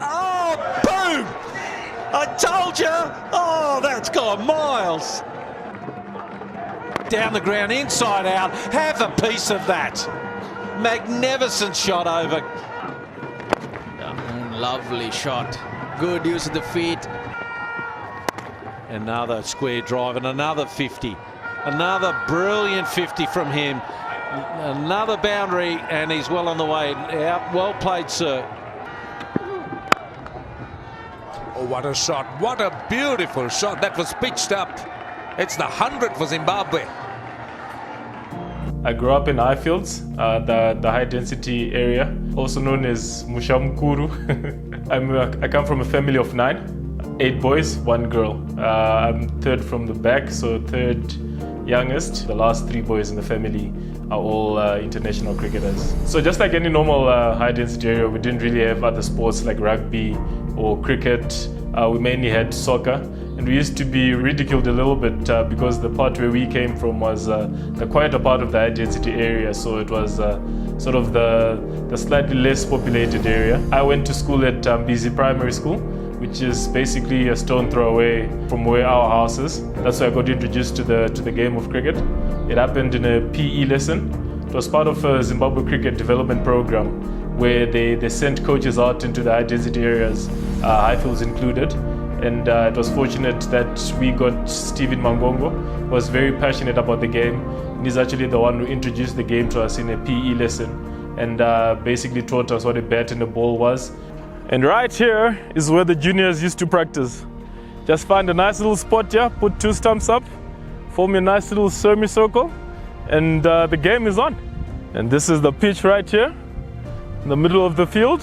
Oh, boom! I told you! Oh, that's gone miles. Down the ground, inside out. Have a piece of that. Magnificent shot over. Lovely shot. Good use of the feet. Another square drive and another 50. Another brilliant 50 from him. Another boundary, and he's well on the way out. Well played, sir. Oh, what a shot. What a beautiful shot. That was pitched up. It's the 100 for Zimbabwe. I grew up in Highfields, the high density area, also known as Mushamkuru. I come from a family of 9, 8 boys, 1 girl. I'm third from the back, so third youngest. The last 3 boys in the family are all international cricketers. So just like any normal high density area, we didn't really have other sports like rugby or cricket. We mainly had soccer. And we used to be ridiculed a little bit because the part where we came from was the quieter part of the high density area, so it was sort of the slightly less populated area. I went to school at Mbizi Primary School, which is basically a stone throw away from where our house is. That's where I got introduced to the game of cricket. It happened in a PE lesson. It was part of a Zimbabwe Cricket Development Program where they sent coaches out into the high density areas, Highfields included. And it was fortunate that we got Stephen Mangongo, who was very passionate about the game. And he's actually the one who introduced the game to us in a PE lesson and basically taught us what a bat and a ball was. And right here is where the juniors used to practice. Just find a nice little spot here, put 2 stumps up, form a nice little semicircle, and the game is on. And this is the pitch right here, in the middle of the field.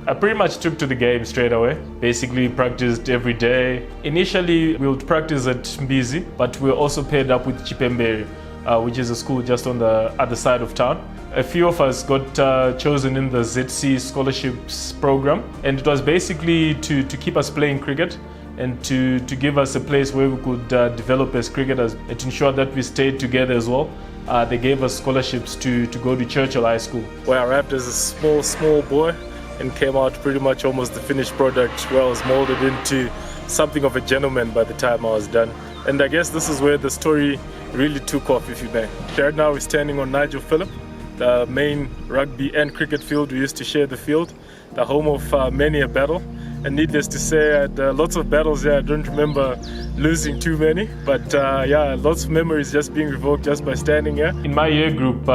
I pretty much took to the game straight away. Basically practiced every day. Initially, we would practice at Mbizi, but we were also paired up with Chipembere, which is a school just on the other side of town. A few of us got chosen in the ZC scholarships program, and it was basically to keep us playing cricket and to give us a place where we could develop as cricketers and to ensure that we stayed together as well. They gave us scholarships to go to Churchill High School, where I arrived as a small boy and came out pretty much almost the finished product, where I was molded into something of a gentleman by the time I was done. And I guess this is where the story really took off, if you may. Right now we're standing on Nigel Phillip, the main rugby and cricket field. We used to share the field, the home of many a battle. And needless to say, I had lots of battles here. I don't remember losing too many, but yeah, lots of memories just being revoked just by standing here. In my year group,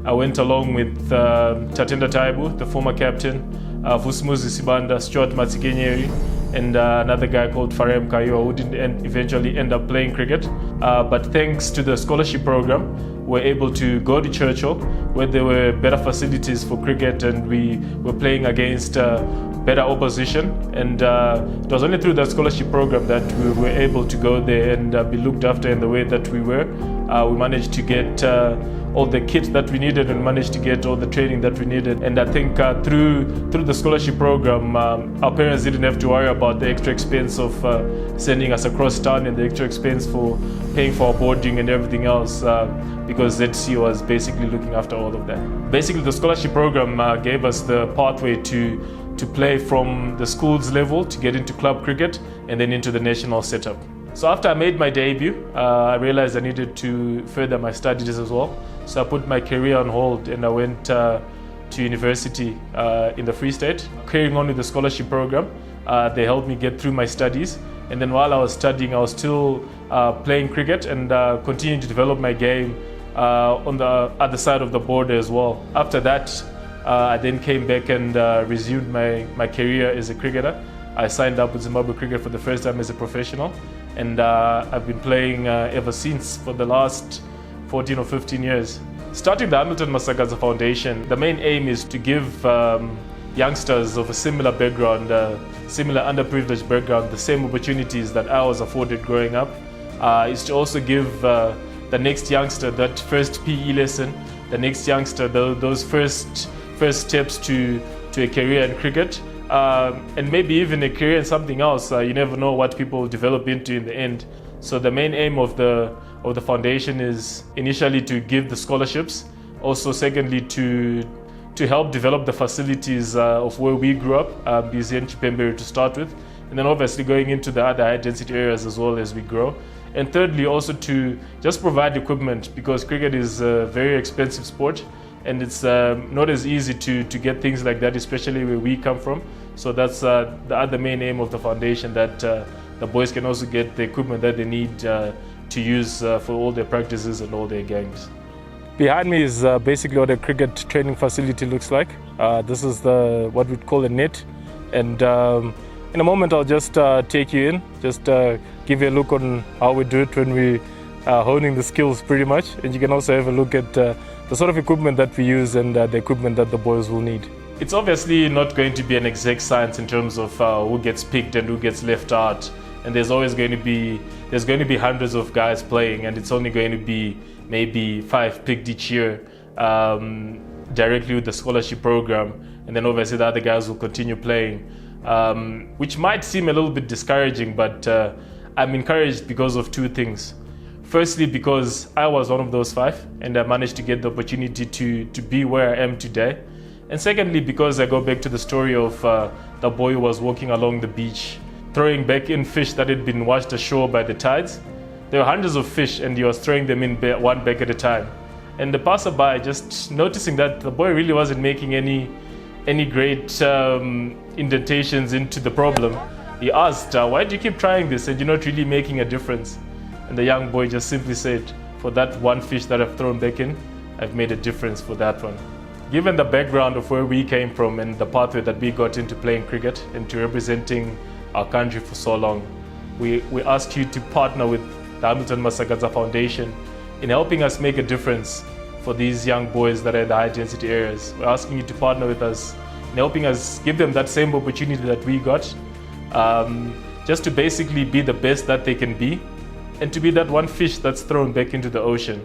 I went along with Tatenda Taibu, the former captain, Vusumuzi Sibanda, Stuart Matsikenyeri, and another guy called Farem Kayo, who didn't eventually end up playing cricket. But thanks to the scholarship program, we were able to go to Churchill, where there were better facilities for cricket, and we were playing against better opposition. And it was only through the scholarship program that we were able to go there and be looked after in the way that we were. We managed to get all the kits that we needed and managed to get all the training that we needed. And I think through the scholarship program, our parents didn't have to worry about the extra expense of sending us across town and the extra expense for paying for our boarding and everything else, because ZC was basically looking after all of that. Basically, the scholarship program gave us the pathway to play from the schools level to get into club cricket and then into the national setup. So after I made my debut, I realized I needed to further my studies as well. So I put my career on hold and I went to university in the Free State, carrying on with the scholarship program. They helped me get through my studies. And then while I was studying, I was still playing cricket and continuing to develop my game on the other side of the border as well. After that, I then came back and resumed my career as a cricketer. I signed up with Zimbabwe Cricket for the first time as a professional, and I've been playing ever since for the last 14 or 15 years. Starting the Hamilton Masakaza Foundation, the main aim is to give youngsters of a similar background, similar underprivileged background, the same opportunities that I was afforded growing up. Is to also give the next youngster that first PE lesson, the next youngster those first steps to a career in cricket. And maybe even a career in something else. You never know what people develop into in the end. So the main aim of the foundation is initially to give the scholarships. Also, secondly, to to help develop the facilities of where we grew up, BC and Chipembere to start with, and then obviously going into the other high density areas as well as we grow. And thirdly, also to just provide equipment, because cricket is a very expensive sport and it's not as easy to get things like that, especially where we come from. So that's the other main aim of the foundation, that the boys can also get the equipment that they need to use for all their practices and all their games. Behind me is basically what a cricket training facility looks like. This is what we'd call a net, and in a moment I'll just take you in, just give you a look on how we do it when we are honing the skills pretty much, and you can also have a look at the sort of equipment that we use and the equipment that the boys will need. It's obviously not going to be an exact science in terms of who gets picked and who gets left out, and there's going to be hundreds of guys playing, and it's only going to be maybe 5 picked each year directly with the scholarship program, and then obviously the other guys will continue playing, which might seem a little bit discouraging, but I'm encouraged because of two things. Firstly, because I was one of those 5 and I managed to get the opportunity to be where I am today. And secondly, because I go back to the story of the boy who was walking along the beach, throwing back in fish that had been washed ashore by the tides. There were hundreds of fish and he was throwing them in one back at a time. And the passerby, just noticing that the boy really wasn't making any great indentations into the problem, he asked, why do you keep trying this and you're not really making a difference? And the young boy just simply said, for that one fish that I've thrown back in, I've made a difference for that one. Given the background of where we came from and the pathway that we got into playing cricket and to representing our country for so long, we ask you to partner with the Hamilton Masakadza Foundation in helping us make a difference for these young boys that are in the high density areas. We're asking you to partner with us in helping us give them that same opportunity that we got, just to basically be the best that they can be and to be that one fish that's thrown back into the ocean.